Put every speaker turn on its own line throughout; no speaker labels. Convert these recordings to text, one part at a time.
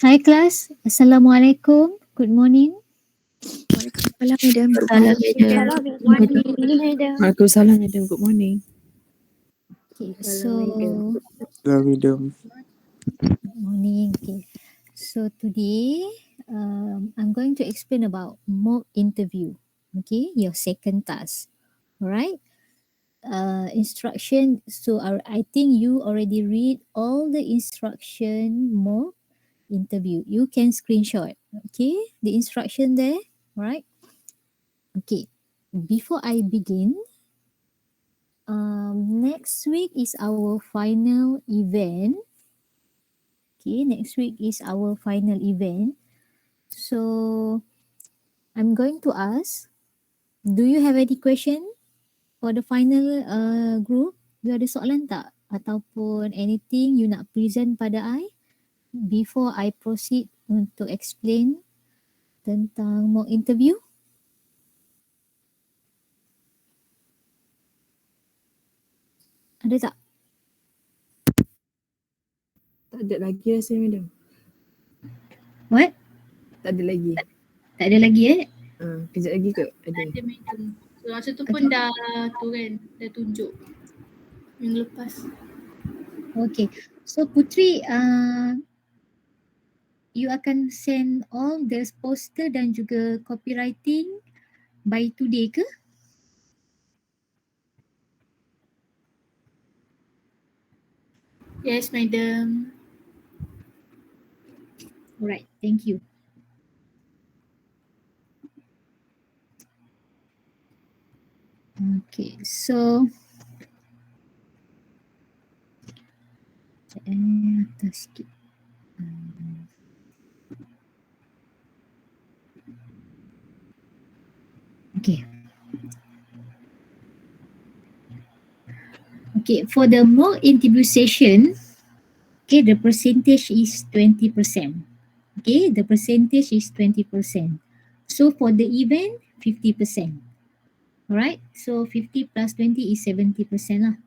Hi class, Assalamualaikum. Good morning.
Waalaikumsalam, madam.
Salam, madam.
Good morning, madam.
Waalaikumsalam, madam. Good morning.
Okay,
Assalamualaikum.
Davidum.
good morning. Okay, so today I'm going to explain about mock interview. Okay, your second task. Alright. Instruction. So I think you already read all the instruction mock interview. You can screenshot. Okay, the instruction there. Alright. Okay. Before I begin, next week is our final event. Okay, next week is our final event. So I'm going to ask, do you have any question for the final group? You ada soalan tak? Ataupun anything you nak present pada I before I proceed untuk explain tentang mock interview? Ada tak?
Tak ada lagi rasa, madam.
What?
Tak ada lagi.
Tak ada lagi
Kejap lagi kot ada.
Ada madam. So, masa tu pun dah tu kan, dah tunjuk minggu lepas.
Okay. So Putri, you akan send all the poster dan juga copywriting by today ke?
Yes, madam.
Alright, thank you. Okay, so atas sikit. Okay. Okay, for the mock interview session, okay, the percentage is 20%. Okay, the percentage is 20%. So for the event, 50%. Alright, so 50 plus 20 is 70% lah.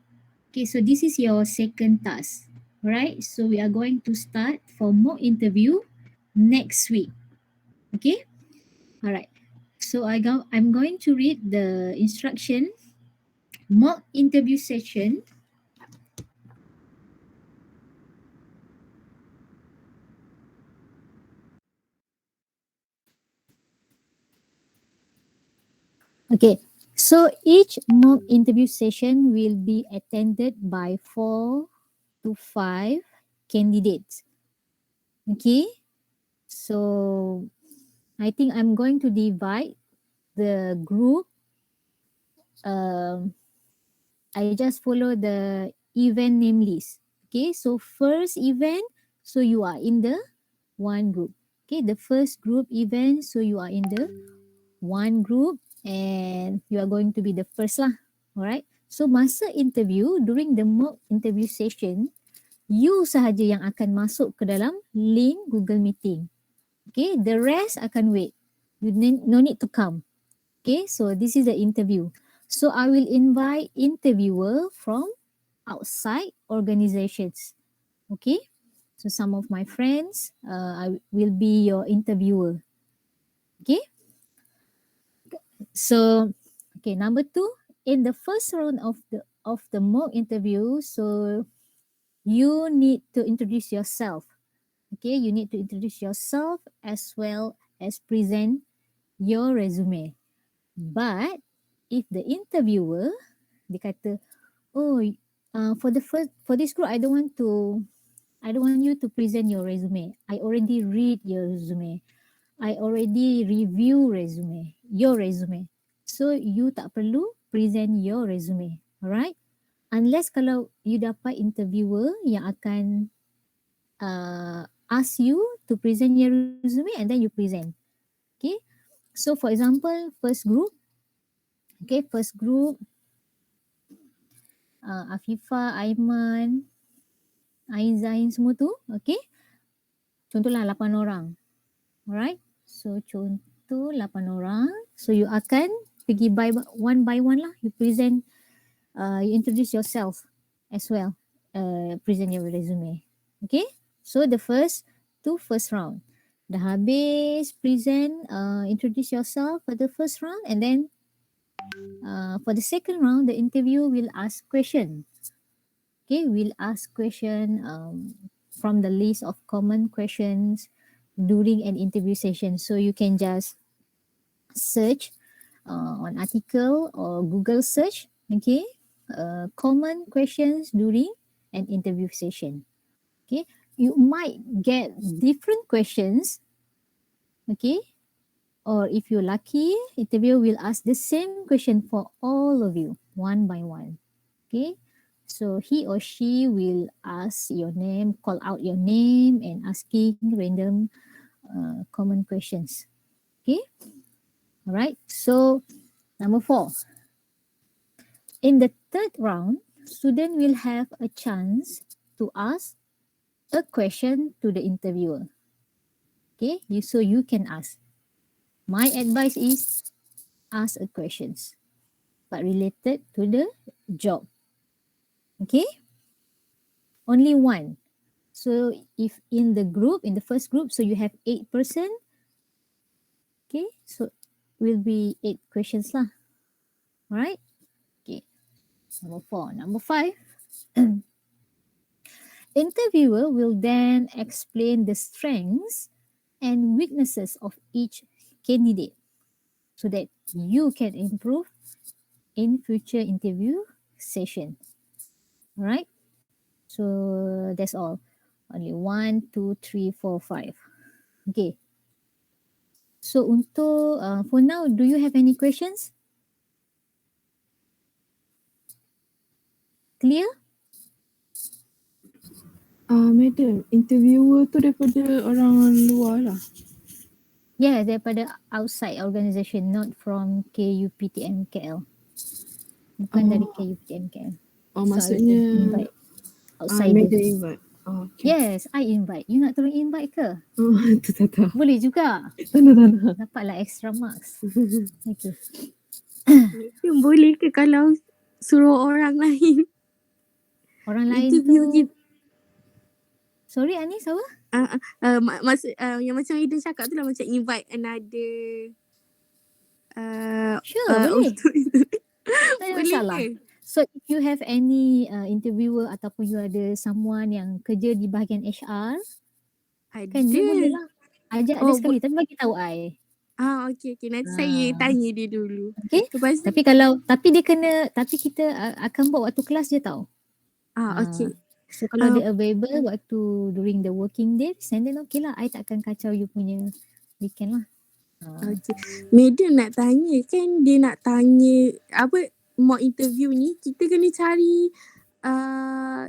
Okay, so this is your second task. Alright, so we are going to start for mock interview next week. Okay, alright. So I'm going to read the instruction. Mock interview session. Okay, so each mock interview session will be attended by 4 to 5 candidates. Okay, so I think I'm going to divide the group. I just follow the event name list. Okay, so first event, so you are in the one group. Okay, the first group event, so you are in the one group and you are going to be the first lah. Alright, so masa interview, during the mock interview session, you sahaja yang akan masuk ke dalam link Google Meeting. Okay, the rest akan wait. You no need to come. Okay, so this is the interview. So I will invite interviewer from outside organizations. Okay, so some of my friends, I will be your interviewer. Okay, so okay, number 2, in the first round of the mock interview, so you need to introduce yourself. Okay, you need to introduce yourself as well as present your resume. But if the interviewer dia kata, oh, for this group I don't want you to present your resume. I already read your resume. I already review your resume. So you tak perlu present your resume. Alright? Unless kalau you dapat interviewer yang akan ask you to present your resume and then you present. Okay? So for example, first group, Afifah, Aiman, Aizain semua tu, okay? Contohlah 8 orang. Alright? So contoh 8 orang. So you akan pergi by one lah. You present, you introduce yourself as well. Present your resume. Okay? So the first to first round. Dah habis present, introduce yourself for the first round, and then for the second round, the interview will ask question. Okay, we'll ask question from the list of common questions during an interview session. So you can just search on article or Google search, okay, common questions during an interview session. Okay, you might get different questions, okay, or if you're lucky, interviewer will ask the same question for all of you one by one. Okay, so he or she will ask your name, call out your name, and asking random common questions. Okay, all right. So number 4, in the third round, student will have a chance to ask a question to the interviewer. Okay, so you can ask. My advice is ask a questions, but related to the job. Okay, only one. So if in the group, in the first group, so you have 8%. Okay, so will be 8 questions lah. Alright. Okay. Number 4. Number 5. Interviewer will then explain the strengths and weaknesses of each candidate so that you can improve in future interview session. Alright. So that's all. Only 1, 2, 3, 4, 5. Okay. So untuk for now, do you have any questions? Clear?
Madam, interviewer tu daripada orang luar lah.
Yeah, daripada outside organisation, not from KUPTM KL. Bukan dari KUPTM KL.
Oh,
So
maksudnya
I invite outsider.
madam invite. Okay.
Yes, I invite. You nak tolong invite ke?
Tu tak.
Boleh juga.
Tak.
Dapatlah extra marks. Okay.
Boleh ke kalau suruh orang lain
Orang lain
interview
tu.
kita?
Sorry Anis, apa?
Maksud yang macam Ida cakap tu lah, macam invite another
Sure, boleh. Tak ada
Boleh
masalah.
ke?
So if you have any interviewer ataupun you ada someone yang kerja di bahagian HR,
Ada.
kan you boleh lah. Ajak dia sekali tapi bagi tahu I.
Okay. Nanti saya tanya dia dulu.
Okay.
Lepas
Tapi dia kena, tapi kita akan buat waktu kelas je tau.
okay.
So kalau dia available waktu during the working day, then okay lah. I tak akan kacau you punya weekend lah.
Okay. Madam nak tanya kan, dia nak tanya apa mock interview ni, kita kena cari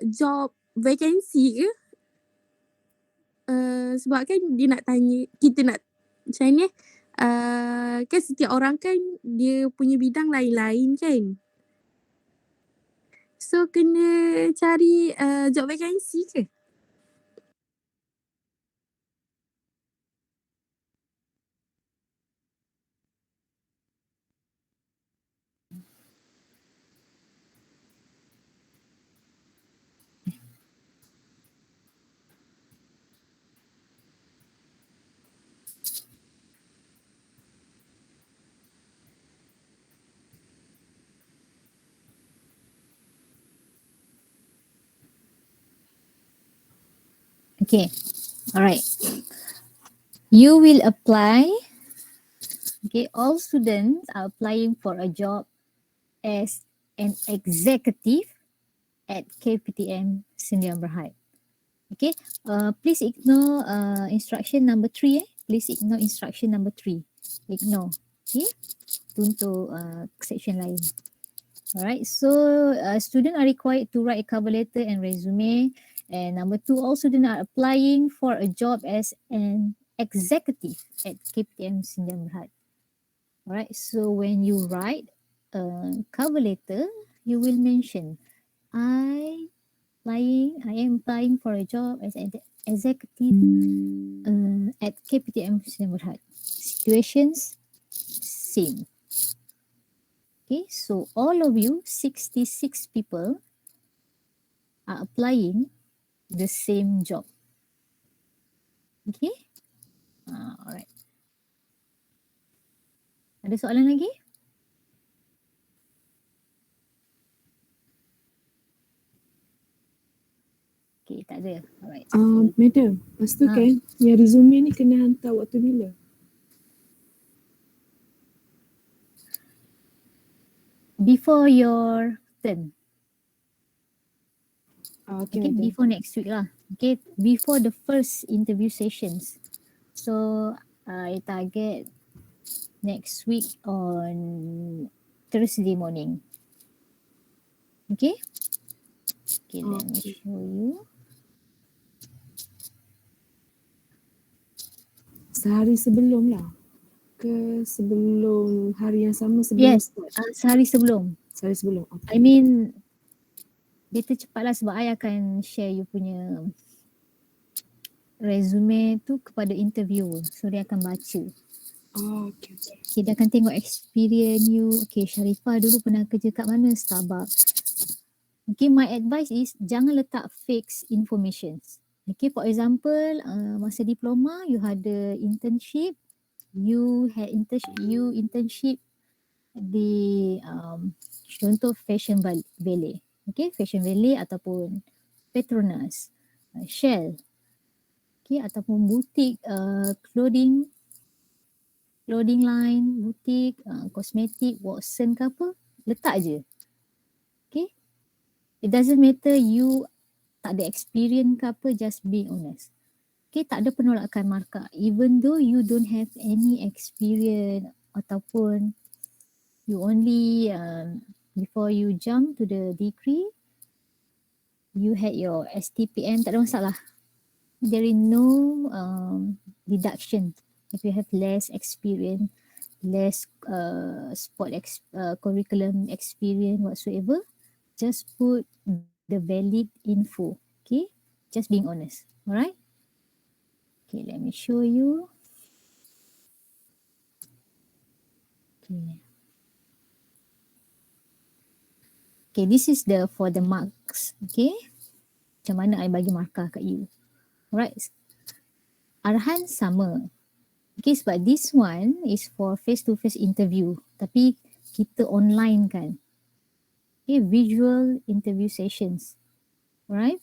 job vacancy ke? Sebab kan dia nak tanya, kita nak macam ni kan setiap orang kan dia punya bidang lain-lain kan. So kena cari job vacancy ke?
Okay. Alright. You will apply. Okay. All students are applying for a job as an executive at KPTM Sdn Bhd. Okay. Please ignore instruction number 3. Please ignore instruction number 3. Ignore. Okay. Itu untuk section lain. Alright. So students are required to write a cover letter and resume. And number 2, all students are applying for a job as an executive at KPTM Sdn Bhd. Alright. So when you write a cover letter, you will mention I am applying for a job as an executive at KPTM Sdn Bhd. Situations same. Okay, so all of you, 66 people, are applying the same job. Okay. Alright. Ada soalan lagi? Okay, tak ada. Alright.
Madam, lepas tu
Ah.
kan yang resume ni kena hantar waktu bila?
Before your turn.
Okay,
Okay,
madam.
before next week lah. Okay, before the first interview sessions. So, I target next week on Thursday morning. Okay? Okay, let me
Okay.
show you.
Sehari sebelum lah. Ke sebelum hari yang sama sebelum
Yes,
start?
sehari sebelum.
Sehari sebelum. Okay.
I mean, better cepatlah sebab I akan share you punya resume tu kepada interviewer. So, dia akan baca.
Okay.
Okay, dia akan tengok experience you. Okay, Sharifah dulu pernah kerja kat mana? Starbucks. Okay, my advice is jangan letak fake information. Okay, for example, masa diploma, you ada internship. You internship di contoh Fashion Valley. Okay, Fashion Valley ataupun Petronas, Shell. Okay, ataupun butik clothing line, butik, kosmetik, Watson ke apa, letak je. Okay. It doesn't matter you tak ada experience ke apa, just being honest. Okay, tak ada penolakan markah. Even though you don't have any experience ataupun you only before you jump to the degree, you had your STPM, tak ada masalah. There is no deduction if you have less experience, less curriculum experience whatsoever. Just put the valid info. Okay, just being honest. Alright. Okay, let me show you. Okay. Okay, this is for the marks. Okay, macam mana I bagi markah kat you. Alright. Arahan sama. Okay, sebab this one is for face-to-face interview. Tapi kita online kan. Okay, visual interview sessions. Alright.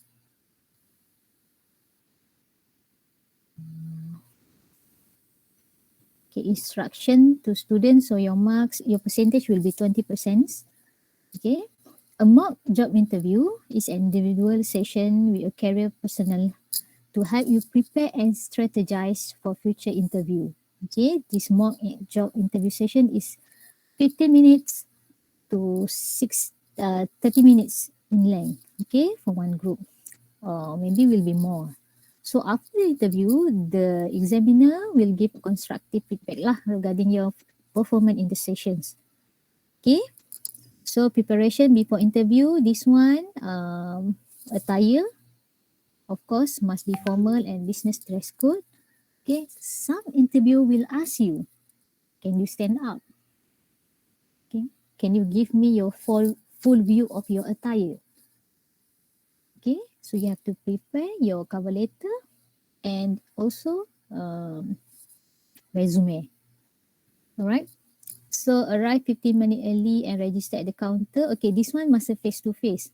Okay, instruction to students. So your marks, your percentage will be 20%. Okay. A mock job interview is an individual session with a career personnel to help you prepare and strategize for future interview. Okay, this mock job interview session is 15 minutes to 30 minutes in length. Okay, for one group, or maybe will be more. So after the interview, the examiner will give constructive feedback lah regarding your performance in the sessions. Okay, so preparation before interview, this one, attire, of course, must be formal and business dress code. Okay, some interview will ask you, can you stand up? Okay, can you give me your full view of your attire? Okay, so you have to prepare your cover letter and also resume. Alright, so arrive 15 minutes early and register at the counter. Okay, this one must be face to face.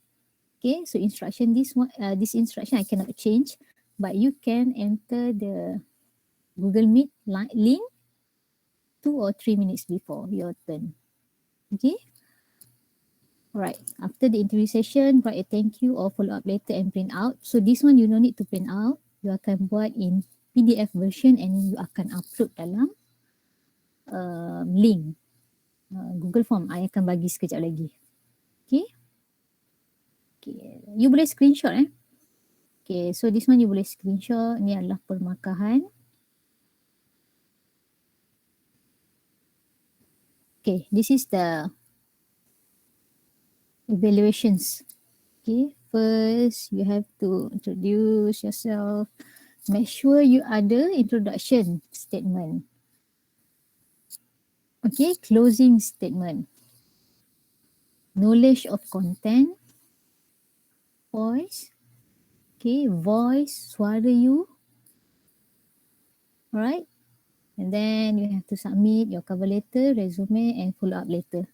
Okay, so instruction, this instruction I cannot change, but you can enter the Google Meet link 2 or 3 minutes before your turn. Okay. Alright, after the interview session, write a thank you or follow up letter and print out. So this one you no need to print out. You akan buat in PDF version and you akan upload dalam link Google Form. I akan bagi sekejap lagi. Okay. Okay, you boleh screenshot Okay, so this one you boleh screenshot. Ni adalah permarkahan. Okay, this is the evaluations. Okay, first you have to introduce yourself. Make sure you ada introduction statement. Okay, closing statement. Knowledge of content. Voice. Okay, voice, suara you. Alright. And then you have to submit your cover letter, resume and follow up letter.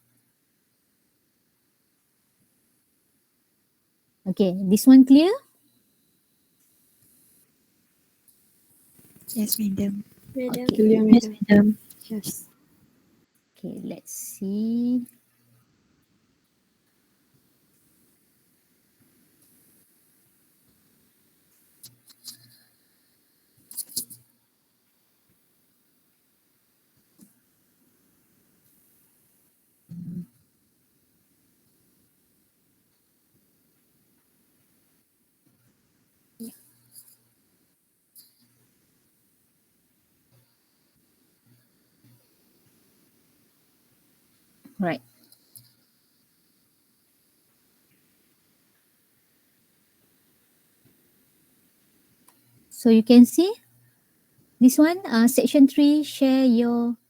Okay, this one clear?
Yes, madam.
Madam.
Okay.
Clear,
Yes,
madam.
madam.
Yes.
Okay, let's see. Right. So you can see this one, section 3, share your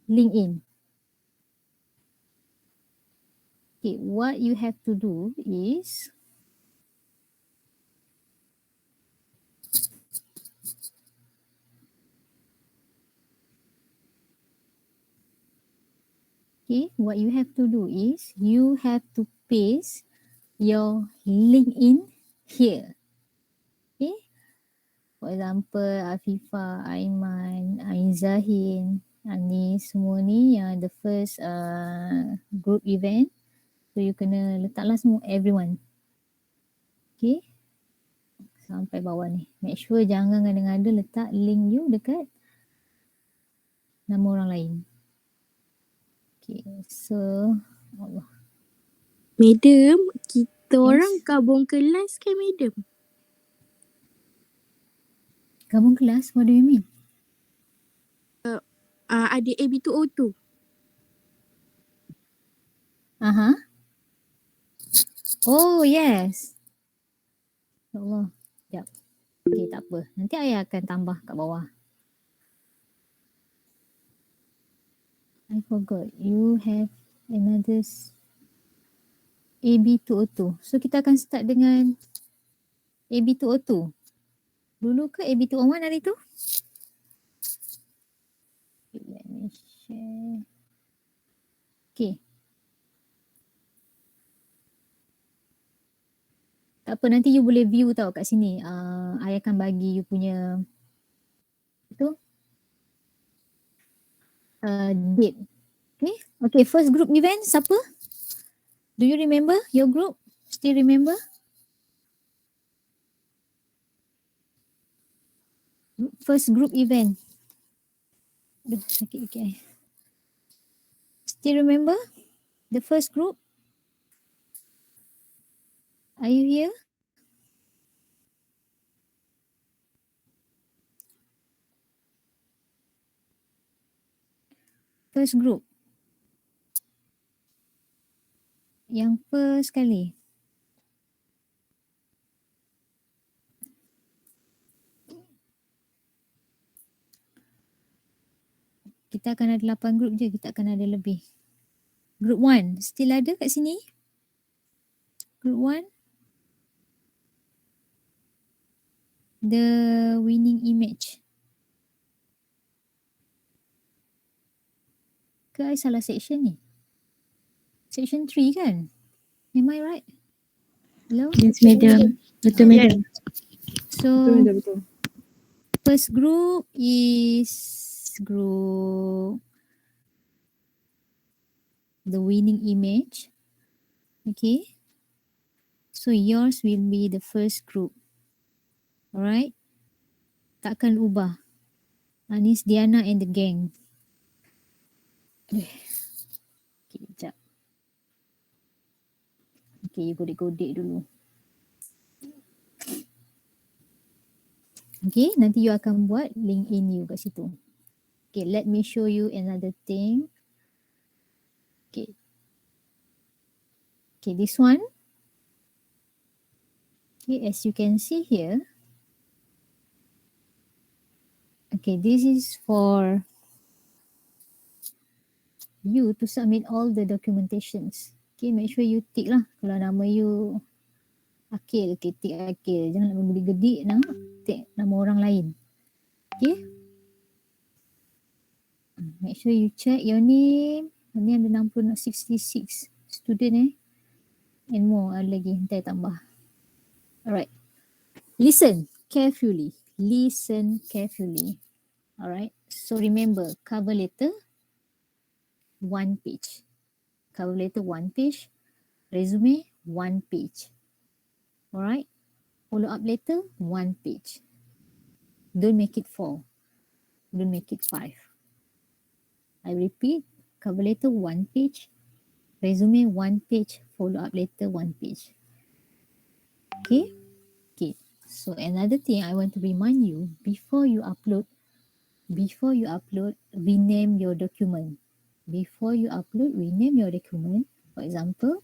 LinkedIn. Okay, what you have to do is what you have to do is you have to paste your LinkedIn here. Okay, for example, Afifah, Aiman, Aizahin, Anis, semua ni yang the first group event. So you kena letaklah semua everyone. Okay, sampai bawah ni. Make sure jangan ngada-ngada letak link you dekat nama orang lain. Okay, so Allah.
Madam, kita
Yes.
orang gabung kelas kan, madam?
Gabung kelas, what do you mean?
Ada AB202.
Aha. Oh, yes. Ya Allah. Sekejap. Okay, tak apa. Nanti ayah akan tambah kat bawah. I forgot. You have another AB202. So kita akan start dengan AB202. Dulu ke AB201 hari tu? Okay, let me share. Okay. Tak apa, nanti you boleh view tau kat sini. I akan bagi you punya tu date. Okay. Okay, first group event siapa? Do you remember your group? Still remember? First group event. Aduh, sakit okay. Still remember the first group? Are you here? First group. Yang first kali. Kita akan ada 8 group je, kita akan ada lebih. Group 1, still ada kat sini? Group 1. The winning image. Ke I salah section ni? Section 3 kan? Am I right? Hello?
Yes, madam. Betul, madam.
So,
Betul, madam, betul.
first group is group the winning image. Okay. So yours will be the first group. Alright. Takkan ubah. Anis, Diana and the gang. Okay, sekejap. Okay, you godek-godek dulu. Okay, nanti you akan buat LinkedIn you kat situ. Okay, let me show you another thing. Okay. Okay, this one. Okay, as you can see here. Okay, this is for you to submit all the documentations. Okay, make sure you tick lah. Kalau nama you Akil, okay, tick Akil. Jangan nak gede-gede nak tick nama orang lain. Okay. Make sure you check your name. Ni ada 66 student and more ada lagi. Nanti tambah. Alright. Listen carefully. Listen carefully. Alright. So remember, cover letter, 1 page. Cover letter, 1 page. Resume, 1 page. Alright. Follow up letter, 1 page. Don't make it 4. Don't make it 5. I repeat, cover letter, 1 page. Resume, 1 page. Follow up letter, 1 page. Okay? Okay. So another thing I want to remind you, before you upload, rename your document. Before you upload, rename your document. For example,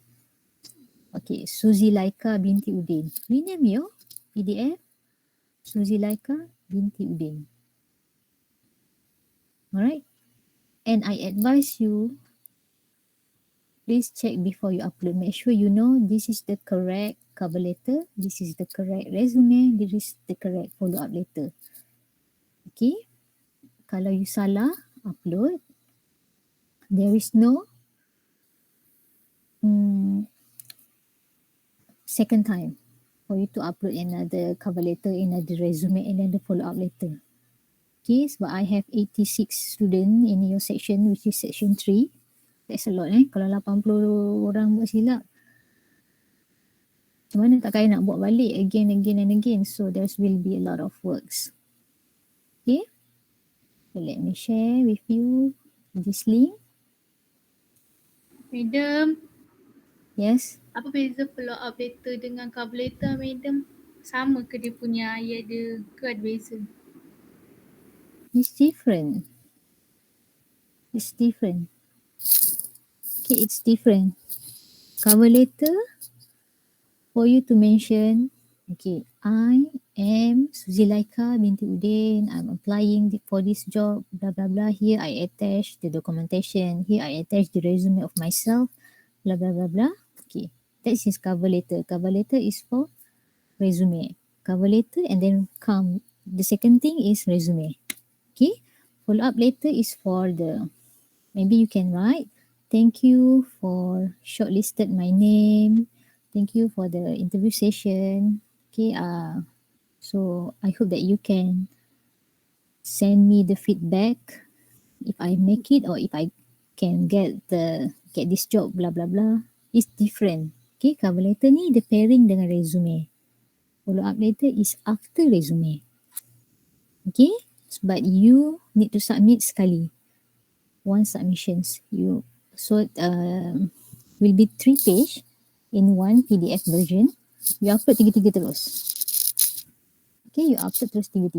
okay, Suzy Laika binti Udin. Rename your PDF Suzy Laika binti Udin. Alright? And I advise you, please check before you upload. Make sure you know this is the correct cover letter, this is the correct resume, this is the correct follow-up letter. Okay? Kalau you salah upload, there is no second time for you to upload another cover letter, another resume, another follow-up letter. Okay, sebab I have 86 student in your section, which is section 3. That's a lot Kalau 80 orang buat silap, macam mana tak kaya nak buat balik again and again. So there will be a lot of works. Okay. So let me share with you this link.
Madam,
Yes.
apa beza follow up letter dengan cover letter, Madam? Sama ke dia punya ayat dia ke ada beza?
It's different. It's different. Okay, it's different. Cover letter, for you to mention, okay, I am Suzy Laika binti Udin. I'm applying for this job, blah, blah, blah. Here I attach the documentation. Here I attach the resume of myself, blah, blah, blah, blah. Okay, that's his cover letter. Cover letter is for resume. Cover letter and then come. The second thing is resume. Okay, follow up letter is for the, maybe you can write, thank you for shortlisted my name. Thank you for the interview session. Okay, so I hope that you can send me the feedback if I make it or if I can get this job, blah blah blah. It's different. Okay, cover letter ni the pairing dengan resume. Follow up letter is after resume. Okay, but you need to submit sekali. One submissions. You will be 3 page in one PDF version. You upload 3 terus. Okay, you upload terus 3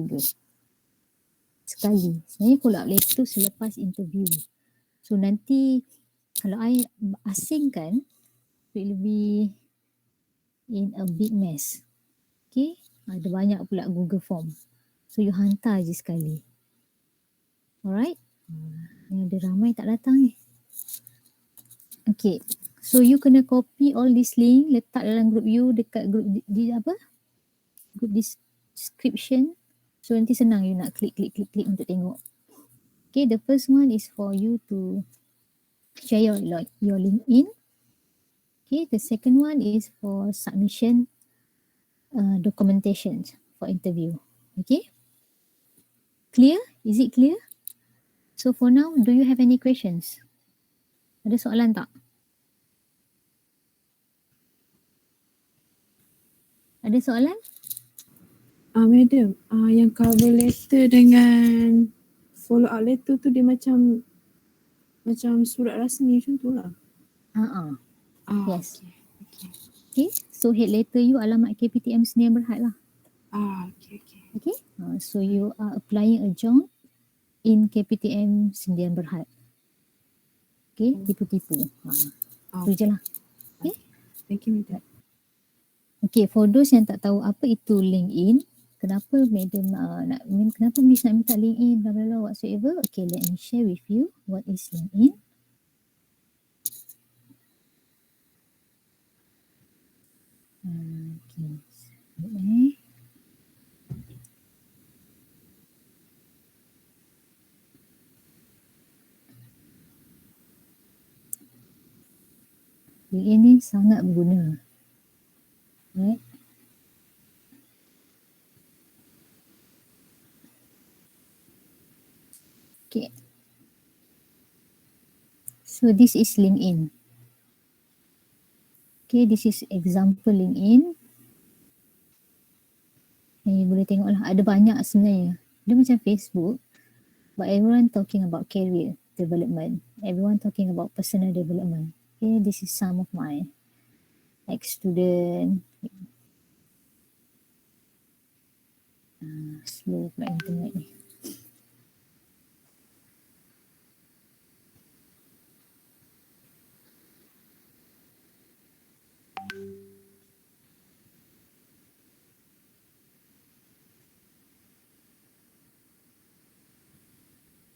sekali. Sebenarnya follow up letter tu selepas interview. So nanti kalau I asingkan, it will be in a big mess. Okay, ada banyak pula Google Form. So you hantar je sekali. Alright. Yang ada ramai tak datang ni. Okay. So you kena copy all this link, letak dalam group you, dekat group di apa? Group description. So nanti senang you nak klik untuk tengok. Okay, the first one is for you to share your LinkedIn. Okay, the second one is for submission documentation for interview. Okay. Clear? Is it clear? So for now, do you have any questions? Ada soalan tak? Ada soalan?
Madam, yang cover letter dengan follow up letter tu dia macam surat rasmi macam tu lah.
Yes. Okay. So head letter you alamat KPTM Sdn Bhd lah.
Okay.
Okay. So you are applying a job in KPTM Sdn Bhd. Okay. Tipu-tipu. Itu je lah. Okay.
Thank you, Madam.
Okay. For those yang tak tahu apa itu LinkedIn, kenapa Madam kenapa Miss nak minta LinkedIn, blah blah blah whatsoever. Okay, let me share with you what is LinkedIn. Okay. LinkedIn ni sangat berguna. Right? Okay. So this is LinkedIn. Okay, this is example LinkedIn. Boleh tengok lah, ada banyak sebenarnya. Dia macam Facebook, but everyone talking about career development. Everyone talking about personal development. Okay, this is some of my ex-student. Slow pula internet ni.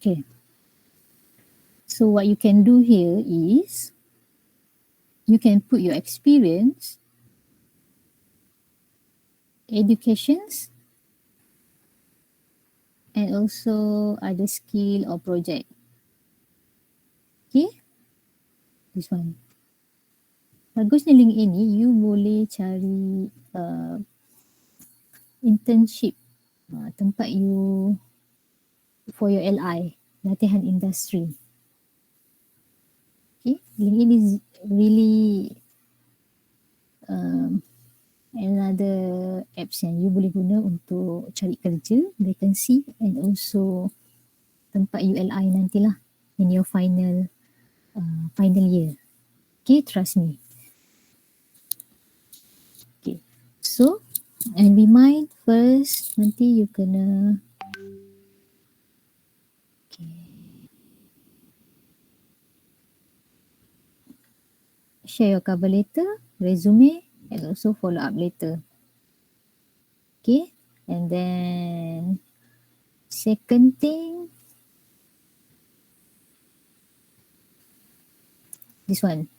Okay. So what you can do here is you can put your experience, educations, and also other skill or project. Okay, this one. Bagusnya LinkedIn ni, you boleh cari internship, tempat you for your LI, latihan industri. Okay, LinkedIn is really another apps yang you boleh guna untuk cari kerja, vacancy, and also tempat you LI nantilah in your final year. Okay, trust me. Okay, so and remind first, nanti you kena share your cover letter, resume, and also follow up letter. Okay, and then second thing, this one,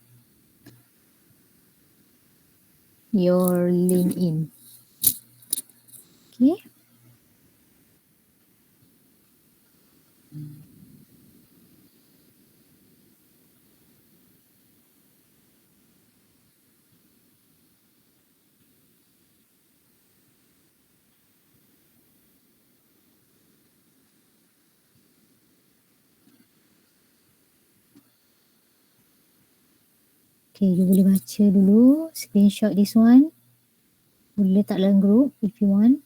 your LinkedIn. Okay. Okay, you boleh baca dulu, screenshot this one. Boleh letak dalam group if you want.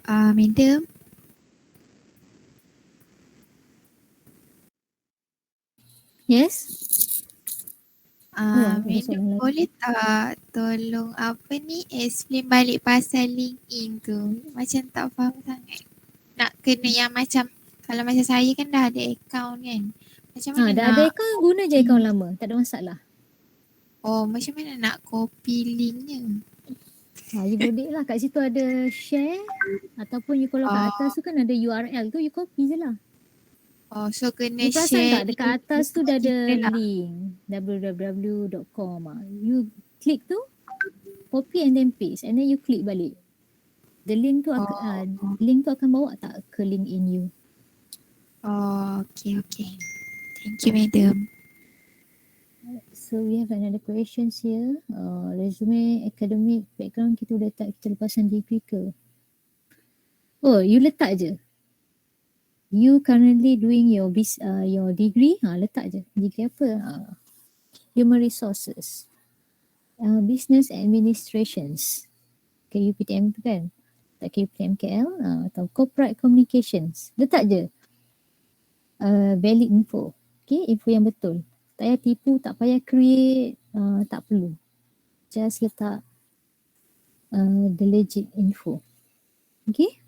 Madam,
Yes? Oh, ada
Madam
soalan lagi.
boleh tak tolong apa ni explain balik pasal LinkedIn tu? Macam tak faham sangat. Nak kena yang macam, kalau macam saya kan dah ada account kan. Macam mana
Dah ada
nak,
account, guna je account lama. Tak ada masalah.
macam mana nak copy linknya?
You boleh lah. Kat situ ada share. Ataupun you kalau kat atas tu kan ada URL tu, you copy je lah.
So kena
You perasan
share
tak dekat
link
atas tu dah ada
kita lah.
link www.com. You klik tu, copy and then paste and then you klik balik. The link tu link tu akan bawa tak ke LinkedIn you.
Okay. Thank you madam.
So we have another questions here. Resume, academic, background kita letak, kita lepasan degree ke? Oh, you letak je. You currently doing your degree, letak je. Degree apa? Human resources. Business administrations. KUPTM tu kan? Tak KUPTM KL atau corporate communications. Letak je. Valid info. Okay, info yang betul. Tak payah tipu, tak payah create, tak perlu. Just letak the legit info. Okay.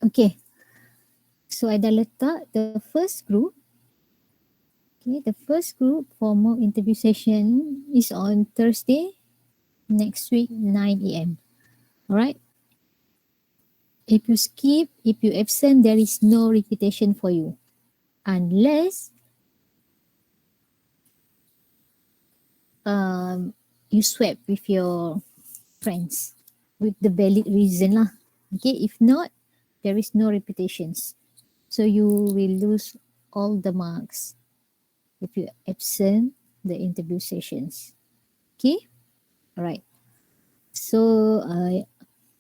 Okay. So I dah letak the first group. Okay, the first group for mock interview session is on Thursday next week 9 a.m. Alright. If you skip, if you absent, there is no repetition for you. Unless you swap with your friends with the valid reason lah. Okay, if not, there is no repetitions. So you will lose all the marks if you absent the interview sessions. Okay, alright. So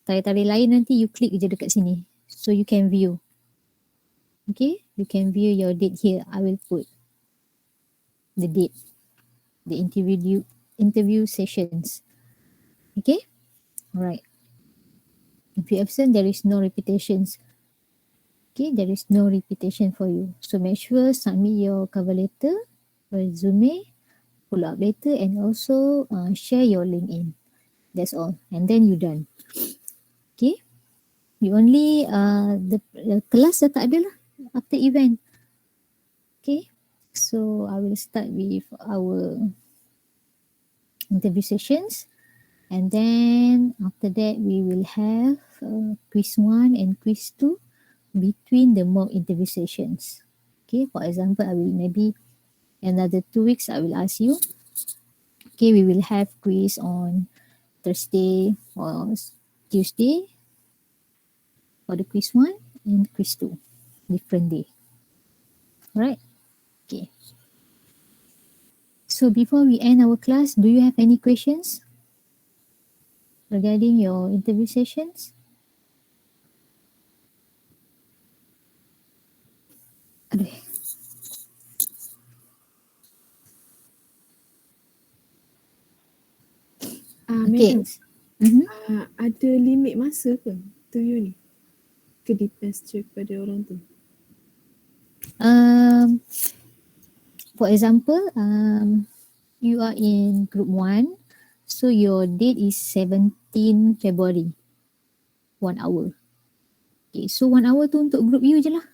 tarik-tarik lain nanti you klik je dekat sini. So you can view. Okay, you can view your date here. I will put the date, the interview sessions. Okay, alright. If you absent, there is no repetitions. Okay, there is no repetition for you. So make sure submit your cover letter, resume, follow-up letter, and also share your LinkedIn. That's all. And then you done. Okay. You only, the kelas dah tak ada lah after event. Okay. So I will start with our interview sessions. And then after that, we will have quiz 1 and quiz 2 between the mock interview sessions. Okay, for example, I will maybe another 2 weeks, I will ask you. Okay, we will have quiz on Thursday or Tuesday for the quiz 1 and quiz 2, different day. Alright, okay. So before we end our class, do you have any questions regarding your interview sessions? Aduh. Okay.
Madam, ada limit masa ke interview ni? Ke depends je kepada orang tu?
For example, you are in group 1, so your date is 17 February, 1 hour. Okay, so 1 hour tu untuk group you je lah.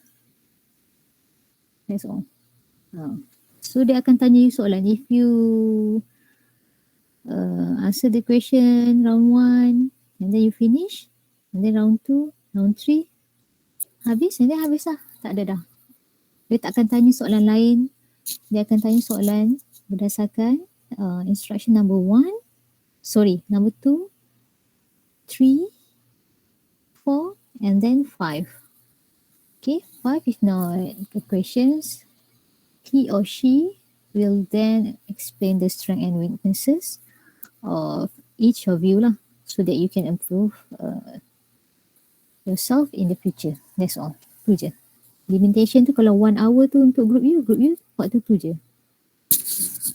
That's all. So dia akan tanya you soalan. If you answer the question round 1 and then you finish, and then round 2, round 3, habis, and then habis lah. Tak ada dah. Dia tak akan tanya soalan lain. Dia akan tanya soalan berdasarkan instruction number 1, number 2, 3, 4, and then 5. Okay, 5 is not the questions. He or she will then explain the strengths and weaknesses of each of you lah, so that you can improve yourself in the future. That's all. Tu je. Limitation tu kalau 1 hour tu untuk group you waktu tu je.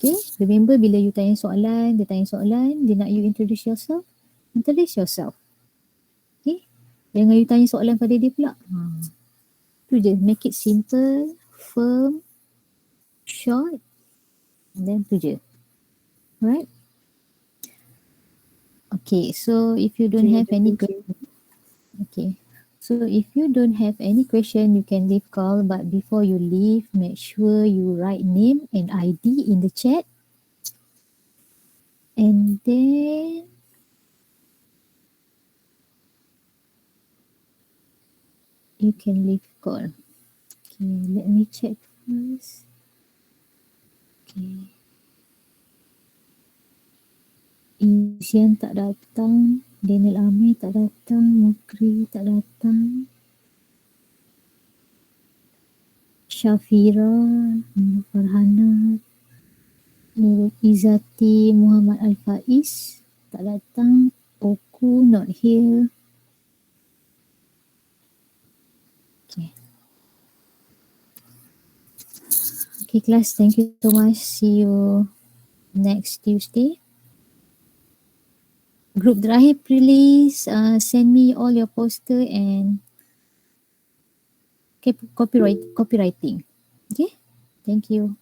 Okay, remember bila you tanya soalan, dia nak you introduce yourself. Okay, jangan you tanya soalan pada dia pula. Tu je, make it simple, firm, short, and then tu je. Alright? Okay, so if you don't have any question, so if you don't have any question, you can leave call, but before you leave, make sure you write name and ID in the chat. And then you can leave call. Okay, let me check first. Okay. Isian tak datang, Daniel Amir tak datang, Mukri tak datang, Syafira, Farhana, Nurul Izzati, Muhammad Al-Faiz tak datang, Oku not here. Okay. Okay class, thank you so much. See you next Tuesday. Group terakhir please send me all your poster and copywriting. Okay, thank you.